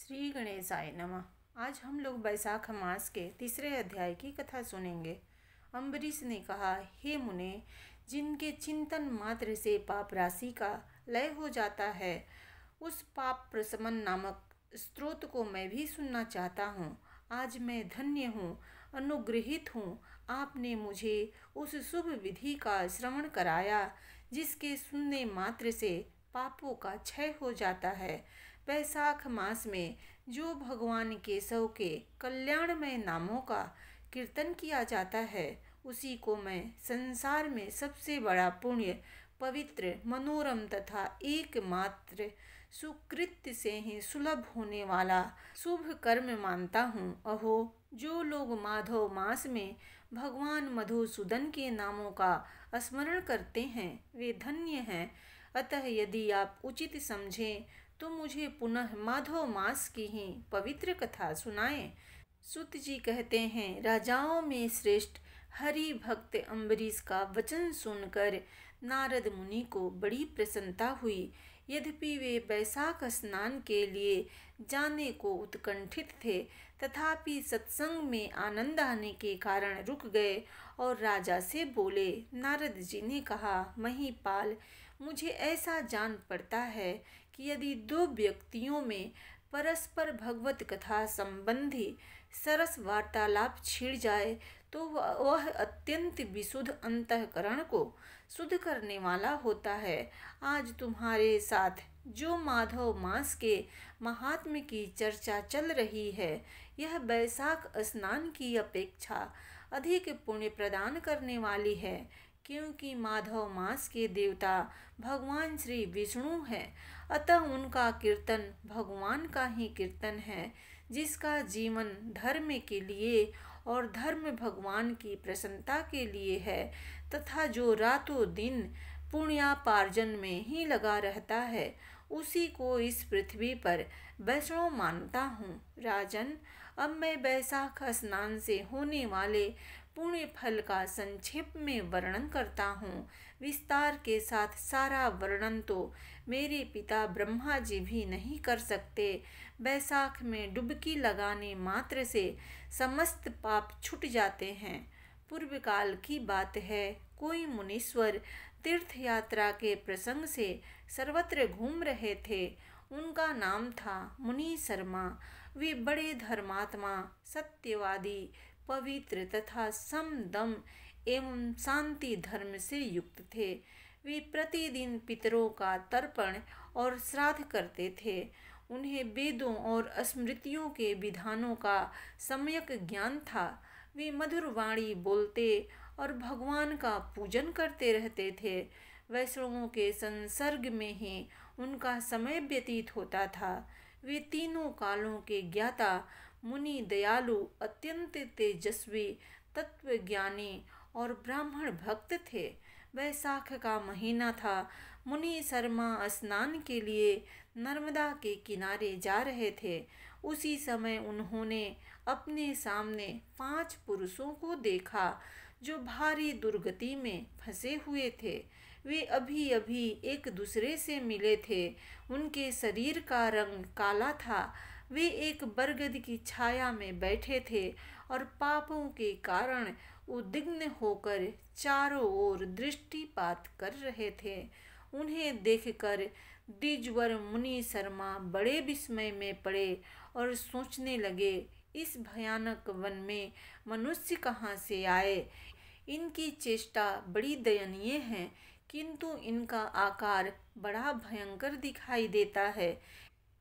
श्री गणेशाय नमः। आज हम लोग वैशाख मास के तीसरे अध्याय की कथा सुनेंगे। अम्बरीश ने कहा, हे मुने, जिनके चिंतन मात्र से पाप राशि का लय हो जाता है, उस पाप प्रशमन नामक स्तोत्र को मैं भी सुनना चाहता हूँ। आज मैं धन्य हूँ, अनुग्रहित हूँ। आपने मुझे उस शुभ विधि का श्रवण कराया जिसके सुनने मात्र से पापों का क्षय हो जाता है। वैशाख मास में जो भगवान केशव के कल्याणमय नामों का कीर्तन किया जाता है, उसी को मैं संसार में सबसे बड़ा पुण्य, पवित्र, मनोरम तथा एकमात्र सुकृत्य से ही सुलभ होने वाला शुभ कर्म मानता हूँ। अहो, जो लोग माधव मास में भगवान मधुसूदन के नामों का स्मरण करते हैं, वे धन्य हैं। अतः यदि आप उचित समझें तो मुझे पुनः माधव मास की ही पवित्र कथा सुनाएं। सूत जी कहते हैं, राजाओं में श्रेष्ठ हरि भक्त अम्बरीश का वचन सुनकर नारद मुनि को बड़ी प्रसन्नता हुई। यद्यपि वे वैशाख स्नान के लिए जाने को उत्कंठित थे, तथापि सत्संग में आनंद आने के कारण रुक गए और राजा से बोले। नारद जी ने कहा, महीपाल, मुझे ऐसा जान पड़ता है कि यदि दो व्यक्तियों में परस्पर भगवत कथा संबंधी सरस वार्तालाप छिड़ जाए तो वह अत्यंत विशुद्ध अंतःकरण को शुद्ध करने वाला होता है। आज तुम्हारे साथ जो माधव मास के महात्म्य की चर्चा चल रही है, यह वैशाख स्नान की अपेक्षा अधिक पुण्य प्रदान करने वाली है, क्योंकि माधव मास के देवता भगवान श्री विष्णु हैं। अतः उनका कीर्तन भगवान का ही कीर्तन है, जिसका जीवन धर्म के लिए और धर्म भगवान की प्रसन्नता के लिए है, तथा जो रातों दिन पुण्यापार्जन में ही लगा रहता है, उसी को इस पृथ्वी पर वैष्णव मानता हूँ। राजन, अब मैं वैशाख स्नान से होने वाले पुण्य फल का संक्षेप में वर्णन करता हूँ। विस्तार के साथ सारा वर्णन तो मेरे पिता ब्रह्मा जी भी नहीं कर सकते। वैशाख में डुबकी लगाने मात्र से समस्त पाप छूट जाते हैं। पूर्व काल की बात है, कोई मुनीश्वर तीर्थ यात्रा के प्रसंग से सर्वत्र घूम रहे थे। उनका नाम था मुनि शर्मा। वे बड़े धर्मात्मा, सत्यवादी, पवित्र तथा सम दम एवं शांति धर्म से युक्त थे। वे प्रतिदिन पितरों का तर्पण और श्राद्ध करते थे। उन्हें वेदों और स्मृतियों के विधानों का सम्यक ज्ञान था। वे मधुर वाणी बोलते और भगवान का पूजन करते रहते थे। वैष्णवों के संसर्ग में ही उनका समय व्यतीत होता था। वे तीनों कालों के ज्ञाता, मुनि, दयालु, अत्यंत तेजस्वी, तत्वज्ञानी और ब्राह्मण भक्त थे। वैशाख का महीना था। मुनि शर्मा स्नान के लिए नर्मदा के किनारे जा रहे थे। उसी समय उन्होंने अपने सामने 5 पुरुषों को देखा जो भारी दुर्गति में फंसे हुए थे। वे अभी अभी एक दूसरे से मिले थे। उनके शरीर का रंग काला था। वे एक बरगद की छाया में बैठे थे और पापों के कारण उद्विग्न होकर चारों ओर दृष्टिपात कर रहे थे। उन्हें देखकर द्विजवर मुनि शर्मा बड़े विस्मय में पड़े और सोचने लगे, इस भयानक वन में मनुष्य कहाँ से आए। इनकी चेष्टा बड़ी दयनीय है, किंतु इनका आकार बड़ा भयंकर दिखाई देता है।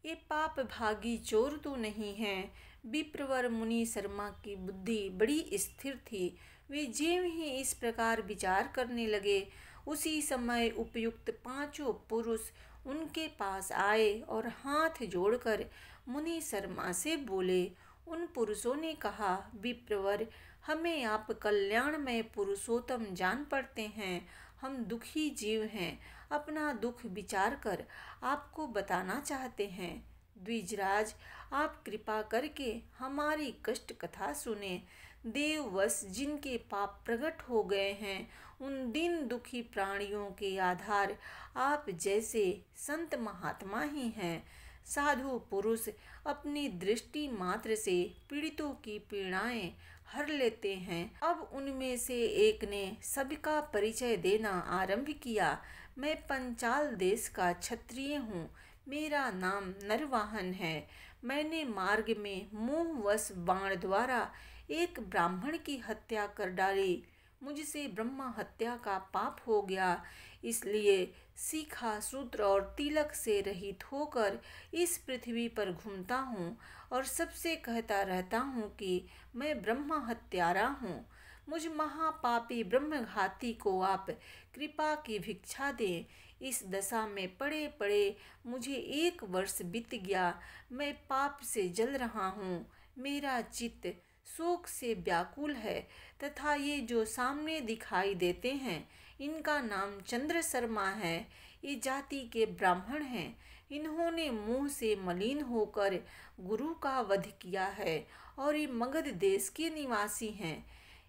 ये पाप भागी चोर तो नहीं हैं। विप्रवर मुनि शर्मा की बुद्धि बड़ी स्थिर थी। वे ज्यों ही इस प्रकार विचार करने लगे, उसी समय उपयुक्त 5 पुरुष उनके पास आए और हाथ जोड़कर मुनि शर्मा से बोले। उन पुरुषों ने कहा, विप्रवर, हमें आप कल्याणमय पुरुषोत्तम जान पड़ते हैं। हम दुखी जीव हैं, अपना दुख विचार कर आपको बताना चाहते हैं। द्विजराज, आप कृपा करके हमारी कष्ट कथा सुने। देववश जिनके पाप प्रकट हो गए हैं, उन दीन दुखी प्राणियों के आधार आप जैसे संत महात्मा ही हैं। साधु पुरुष अपनी दृष्टि मात्र से पीड़ितों की पीड़ाएं हर लेते हैं। अब उनमें से एक ने सबका परिचय देना आरंभ किया। मैं पंचाल देश का क्षत्रिय हूँ। मेरा नाम नरवाहन है। मैंने मार्ग में मोहवश बाण द्वारा एक ब्राह्मण की हत्या कर डाली। मुझसे ब्रह्म हत्या का पाप हो गया, इसलिए शिखा सूत्र और तिलक से रहित होकर इस पृथ्वी पर घूमता हूँ और सबसे कहता रहता हूँ कि मैं ब्रह्म हत्यारा हूँ। मुझ महापापी ब्रह्मघाती को आप कृपा की भिक्षा दें। इस दशा में पड़े पड़े मुझे 1 वर्ष बीत गया। मैं पाप से जल रहा हूँ। मेरा चित्त शोक से व्याकुल है तथा ये जो सामने दिखाई देते हैं इनका नाम चंद्र शर्मा है। ये जाति के ब्राह्मण हैं। इन्होंने मुंह से मलिन होकर गुरु का वध किया है और ये मगध देश के निवासी हैं।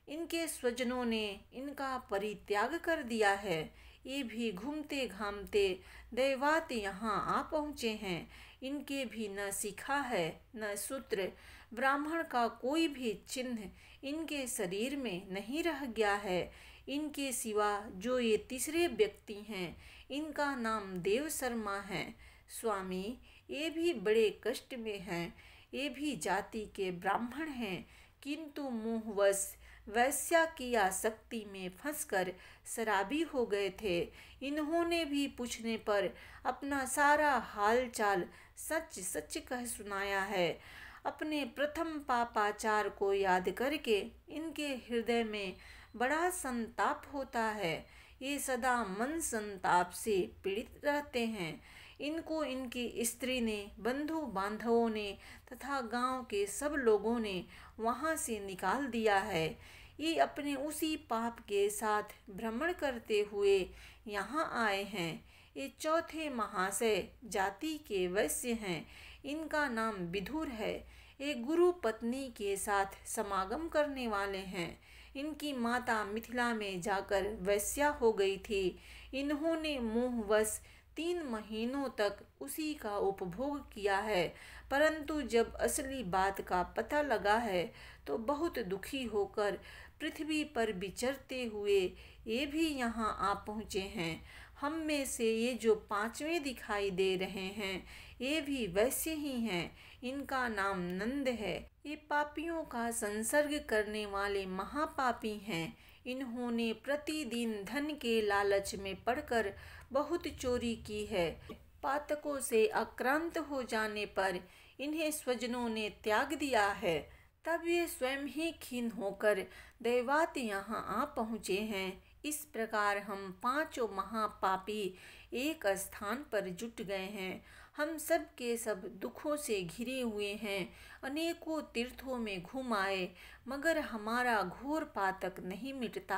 इनके स्वजनों ने इनका परित्याग कर दिया है। ये भी घूमते घामते दैवात यहाँ आ पहुँचे हैं। इनके भी न शिखा है न सूत्र। ब्राह्मण का कोई भी चिन्ह इनके शरीर में नहीं रह गया है। इनके सिवा जो ये तीसरे व्यक्ति हैं इनका नाम देव शर्मा है। स्वामी, ये भी बड़े कष्ट में हैं। ये भी जाति के ब्राह्मण हैं, किंतु मुंहवश वैश्या की आसक्ति में फंसकर शराबी हो गए थे। इन्होंने भी पूछने पर अपना सारा हाल चाल सच सच कह सुनाया है। अपने प्रथम पापाचार को याद करके इनके हृदय में बड़ा संताप होता है। ये सदा मन संताप से पीड़ित रहते हैं। इनको इनकी स्त्री ने, बंधु बांधवों ने तथा गांव के सब लोगों ने वहां से निकाल दिया है। ये अपने उसी पाप के साथ भ्रमण करते हुए यहाँ आए हैं। ये चौथे महाशय जाति के वैश्य हैं। इनका नाम विधुर है। ये गुरु पत्नी के साथ समागम करने वाले हैं। इनकी माता मिथिला में जाकर वैश्या हो गई थी। इन्होंने मोहवश 3 महीनों तक उसी का उपभोग किया है, परंतु जब असली बात का पता लगा है तो बहुत दुखी होकर पृथ्वी पर विचरते हुए ये भी यहाँ आ पहुँचे हैं। हम में से ये जो 5वें दिखाई दे रहे हैं ये भी वैसे ही हैं। इनका नाम नंद है। ये पापियों का संसर्ग करने वाले महापापी हैं। इन्होंने प्रतिदिन धन के लालच में पड़कर बहुत चोरी की है। पातकों से आक्रांत हो जाने पर इन्हें स्वजनों ने त्याग दिया है। तब ये स्वयं ही खीन होकर दैवात यहाँ आ पहुँचे हैं। इस प्रकार हम 5 महापापी एक स्थान पर जुट गए हैं। हम सब के सब दुखों से घिरे हुए हैं। अनेकों तीर्थों में घूम आए मगर हमारा घोर पातक नहीं मिटता।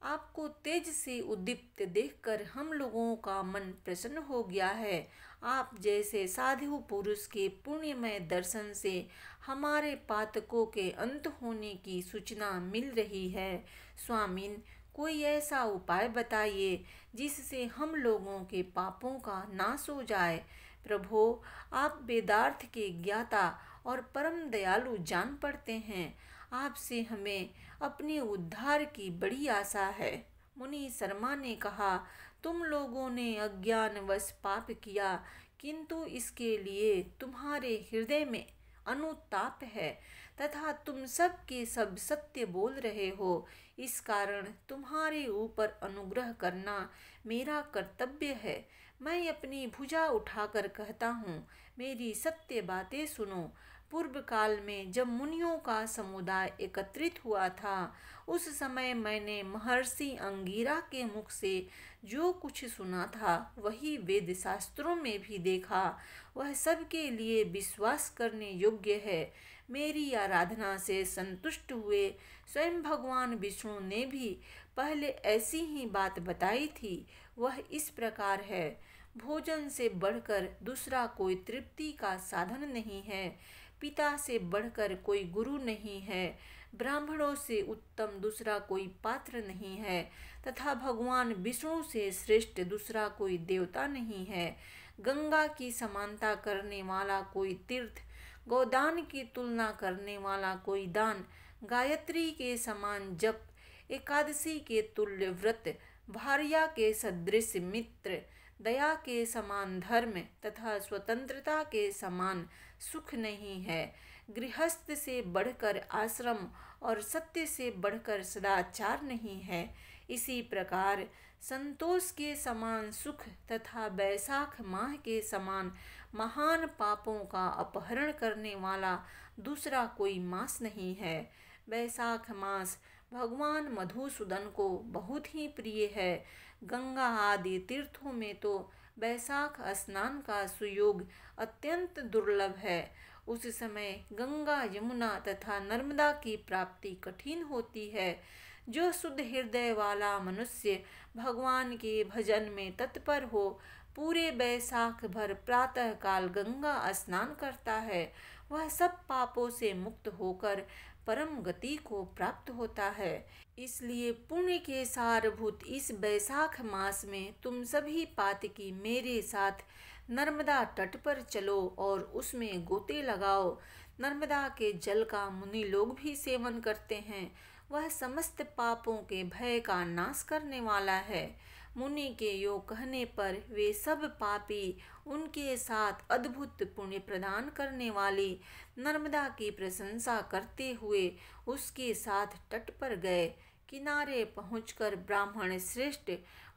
आपको तेज से उद्दीप्त देखकर हम लोगों का मन प्रसन्न हो गया है। आप जैसे साधु पुरुष के पुण्यमय दर्शन से हमारे पातकों के अंत होने की सूचना मिल रही है। स्वामिन, कोई ऐसा उपाय बताइए जिससे हम लोगों के पापों का नाश हो जाए। प्रभो, आप वेदार्थ के ज्ञाता और परम दयालु जान पड़ते हैं। आपसे हमें अपने उद्धार की बड़ी आशा है। मुनि शर्मा ने कहा, तुम लोगों ने अज्ञानवश पाप किया, किंतु इसके लिए तुम्हारे हृदय में अनुताप है तथा तुम सब के सब सत्य बोल रहे हो। इस कारण तुम्हारे ऊपर अनुग्रह करना मेरा कर्तव्य है। मैं अपनी भुजा उठाकर कहता हूँ, मेरी सत्य बातें सुनो। पूर्व काल में जब मुनियों का समुदाय एकत्रित हुआ था उस समय मैंने महर्षि अंगिरा के मुख से जो कुछ सुना था वही वेद शास्त्रों में भी देखा। वह सबके लिए विश्वास करने योग्य है। मेरी आराधना से संतुष्ट हुए स्वयं भगवान विष्णु ने भी पहले ऐसी ही बात बताई थी। वह इस प्रकार है, भोजन से बढ़कर दूसरा कोई तृप्ति का साधन नहीं है। पिता से बढ़कर कोई गुरु नहीं है। ब्राह्मणों से उत्तम दूसरा कोई पात्र नहीं है तथा भगवान विष्णु से श्रेष्ठ दूसरा कोई देवता नहीं है। गंगा की समानता करने वाला कोई तीर्थ, गोदान की तुलना करने वाला कोई दान, गायत्री के समान जप, एकादशी के तुल्य व्रत, भार्या के सदृश मित्र, दया के समान धर्म तथा स्वतंत्रता के समान सुख नहीं है। गृहस्थ से बढ़कर आश्रम और सत्य से बढ़कर सदाचार नहीं है। इसी प्रकार संतोष के समान सुख तथा बैसाख माह के समान महान पापों का अपहरण करने वाला दूसरा कोई मास नहीं है। बैसाख मास भगवान मधुसूदन को बहुत ही प्रिय है। गंगा आदि तीर्थों में तो बैसाख स्नान का सुयोग अत्यंत दुर्लभ है। उस समय गंगा, यमुना तथा नर्मदा की प्राप्ति कठिन होती है। जो शुद्ध हृदय वाला मनुष्य भगवान के भजन में तत्पर हो, पूरे बैसाख भर प्रातः काल गंगा स्नान करता है, वह सब पापों से मुक्त होकर परम गति को प्राप्त होता है। इसलिए पुण्य के सारभूत इस बैसाख मास में तुम सभी पातकी मेरे साथ नर्मदा तट पर चलो और उसमें गोते लगाओ। नर्मदा के जल का मुनि लोग भी सेवन करते हैं। वह समस्त पापों के भय का नाश करने वाला है। मुनि के यो कहने पर वे सब पापी उनके साथ अद्भुत पुण्य प्रदान करने वाली नर्मदा की प्रशंसा करते हुए उसके साथ तट पर गए। किनारे पहुंचकर ब्राह्मण श्रेष्ठ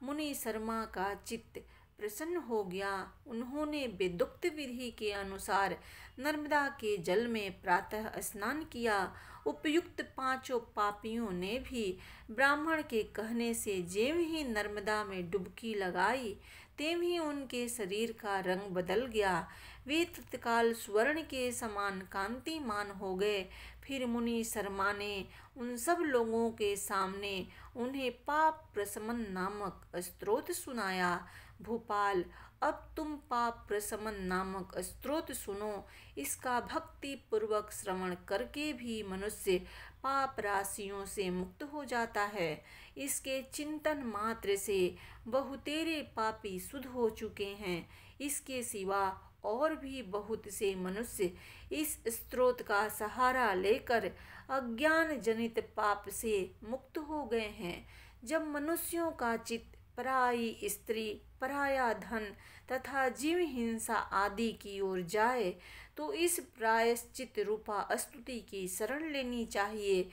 मुनि शर्मा का चित्त प्रसन्न हो गया। उन्होंने वेदोक्त विधि के अनुसार नर्मदा के जल में प्रातः स्नान किया। उपयुक्त पांचों पापियों ने भी ब्राह्मण के कहने से ज्यों ही नर्मदा में डुबकी लगाई, त्यों ही उनके शरीर का रंग बदल गया। वे तत्काल स्वर्ण के समान कांतिमान हो गए। फिर मुनि शर्मा ने उन सब लोगों के सामने उन्हें पाप प्रशमन नामक स्तोत्र सुनाया। भूपाल, अब तुम पाप प्रशमन नामक स्तोत्र सुनो। इसका भक्ति पूर्वक श्रवण करके भी मनुष्य पाप राशियों से मुक्त हो जाता है। इसके चिंतन मात्र से बहुतेरे पापी शुद्ध हो चुके हैं। इसके सिवा और भी बहुत से मनुष्य इस स्तोत्र का सहारा लेकर अज्ञान जनित पाप से मुक्त हो गए हैं। जब मनुष्यों का चित्त पराई स्त्री, पराया धन तथा जीव हिंसा आदि की ओर जाए तो इस प्रायश्चित रूपा स्तुति की शरण लेनी चाहिए।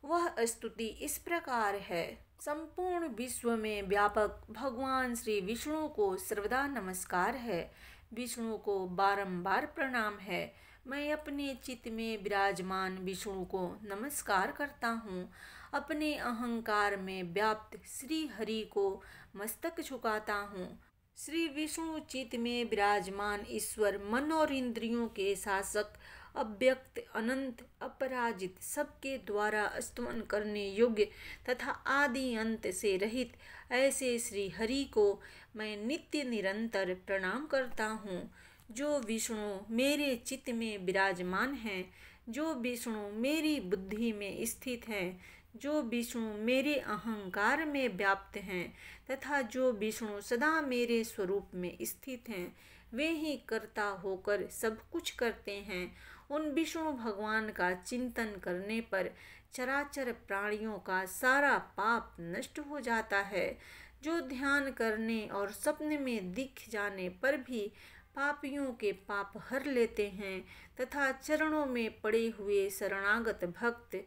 वह स्तुति इस प्रकार है। संपूर्ण विश्व में व्यापक भगवान श्री विष्णु को सर्वदा नमस्कार है। विष्णु को बारंबार प्रणाम है। मैं अपने चित्त में विराजमान विष्णु को नमस्कार करता हूँ। अपने अहंकार में व्याप्त श्री हरि को मस्तक झुकाता हूँ। श्री विष्णु चित्त में विराजमान ईश्वर मन और इंद्रियों के शासक, अव्यक्त, अनंत, अपराजित, सबके द्वारा स्तमन करने योग्य तथा आदि अंत से रहित ऐसे श्री हरि को मैं नित्य निरंतर प्रणाम करता हूँ। जो विष्णु मेरे चित्त में विराजमान हैं, जो विष्णु मेरी बुद्धि में स्थित हैं, जो विष्णु मेरे अहंकार में व्याप्त हैं तथा जो विष्णु सदा मेरे स्वरूप में स्थित हैं, वे ही कर्ता होकर सब कुछ करते हैं। उन विष्णु भगवान का चिंतन करने पर चराचर प्राणियों का सारा पाप नष्ट हो जाता है। जो ध्यान करने और सपने में दिख जाने पर भी पापियों के पाप हर लेते हैं तथा चरणों में पड़े हुए शरणागत भक्त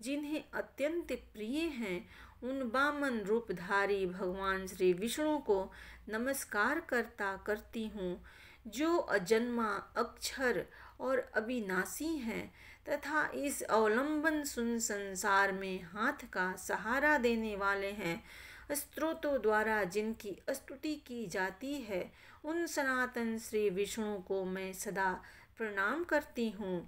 जिन्हें अत्यंत प्रिय हैं, उन वामन रूपधारी भगवान श्री विष्णु को नमस्कार करती हूँ। जो अजन्मा, अक्षर और अविनाशी हैं तथा इस अवलंबन सुन संसार में हाथ का सहारा देने वाले हैं, स्तोत्रों द्वारा जिनकी स्तुति की जाती है, उन सनातन श्री विष्णु को मैं सदा प्रणाम करती हूँ।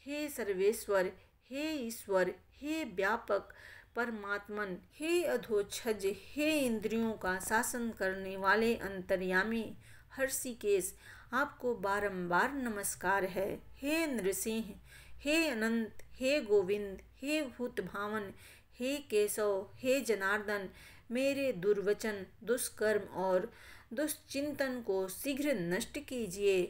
हे सर्वेश्वर, हे ईश्वर, हे व्यापक परमात्मन, हे अधोक्षज, हे इंद्रियों का शासन करने वाले अंतर्यामी हर्षिकेश, आपको बारंबार नमस्कार है। हे नृसिंह, हे अनंत, हे गोविंद, हे भूत भावन, हे केशव, हे जनार्दन, मेरे दुर्वचन, दुष्कर्म और दुष्चिंतन को शीघ्र नष्ट कीजिए।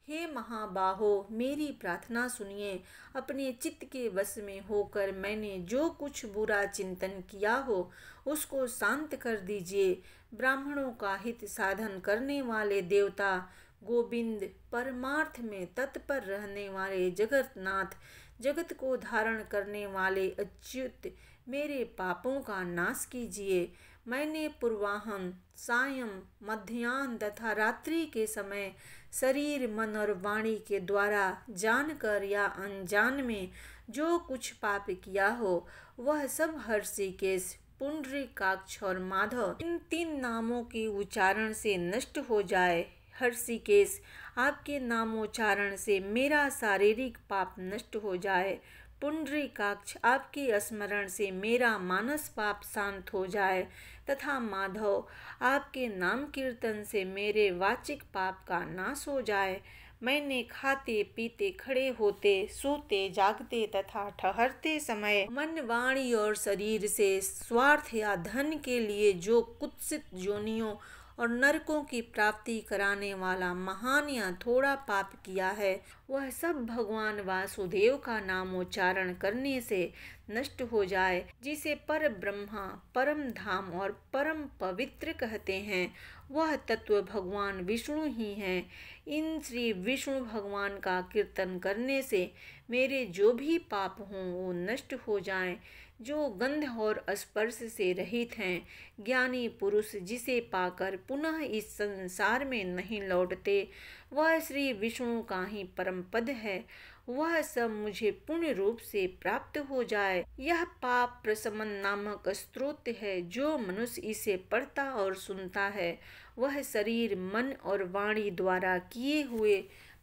हे महाबाहो, मेरी प्रार्थना सुनिए। अपने चित्त के वश में होकर मैंने जो कुछ बुरा चिंतन किया हो उसको शांत कर दीजिए। ब्राह्मणों का हित साधन करने वाले देवता गोविंद, परमार्थ में तत्पर रहने वाले जगन्नाथ, जगत को धारण करने वाले अच्युत, मेरे पापों का नाश कीजिए। मैंने पूर्वाह्न, सायं, मध्याह्न तथा रात्रि के समय शरीर, मन और वाणी के द्वारा जानकर या अनजान में जो कुछ पाप किया हो वह सब हर्षिकेश, पुंडरीकाक्ष और माधव, इन 3 नामों के उच्चारण से नष्ट हो जाए। हर्षिकेश, आपके नामोच्चारण से मेरा शारीरिक पाप नष्ट हो जाए। पुंडरीकाक्ष, आपके स्मरण से मेरा मानस पाप शांत हो जाए। तथा माधव, आपके नाम कीर्तन से मेरे वाचिक पाप का नाश हो जाए। मैंने खाते पीते, खड़े होते, सोते, जागते तथा ठहरते समय मन, वाणी और शरीर से स्वार्थ या धन के लिए जो कुत्सित योनियों और नरकों की प्राप्ति कराने वाला महान या थोड़ा पाप किया है वह सब भगवान वासुदेव का नामोच्चारण करने से नष्ट हो जाए। जिसे पर ब्रह्मा, परम धाम और परम पवित्र कहते हैं वह तत्व भगवान विष्णु ही हैं। इन श्री विष्णु भगवान का कीर्तन करने से मेरे जो भी पाप हों वो नष्ट हो जाएं। जो गंध और स्पर्श से रहित हैं, ज्ञानी पुरुष जिसे पाकर पुनः इस संसार में नहीं लौटते, वह श्री विष्णु का ही परम पद है। वह सब मुझे पूर्ण रूप से प्राप्त हो जाए। यह पाप प्रशमन नामक स्तोत्र है। जो मनुष्य इसे पढ़ता और सुनता है वह शरीर, मन और वाणी द्वारा किए हुए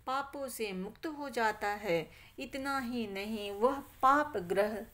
पापों से मुक्त हो जाता है। इतना ही नहीं, वह पाप ग्रह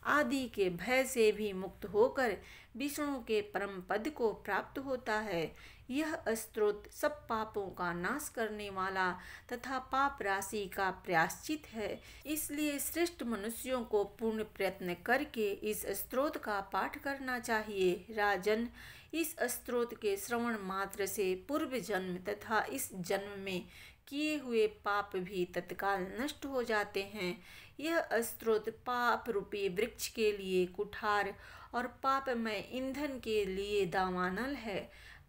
आदि के भय से भी मुक्त होकर विष्णु के परम पद को प्राप्त होता है। यह स्तोत्र सब पापों का नाश करने वाला तथा पाप राशि का प्रायश्चित है। इसलिए श्रेष्ठ मनुष्यों को पूर्ण प्रयत्न करके इस स्तोत्र का पाठ करना चाहिए। राजन, इस स्तोत्र के श्रवण मात्र से पूर्व जन्म तथा इस जन्म में किए हुए पाप भी तत्काल नष्ट हो जाते हैं। यह स्तोत्र पाप रूपी वृक्ष के लिए कुठार और पापमय ईंधन के लिए दावानल है।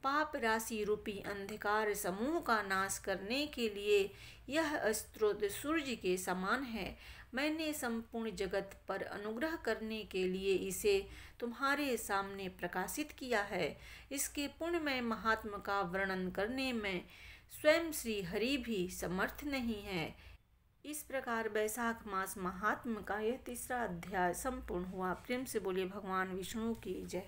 पाप राशि रूपी अंधकार समूह का नाश करने के लिए यह स्तोत्र सूर्य के समान है। मैंने संपूर्ण जगत पर अनुग्रह करने के लिए इसे तुम्हारे सामने प्रकाशित किया है। इसके पुण्यमय महात्म का वर्णन करने में स्वयं श्री हरि भी समर्थ नहीं है। इस प्रकार वैशाख मास महात्म का यह 3रा अध्याय संपूर्ण हुआ। प्रेम से बोलिए भगवान विष्णु की जय।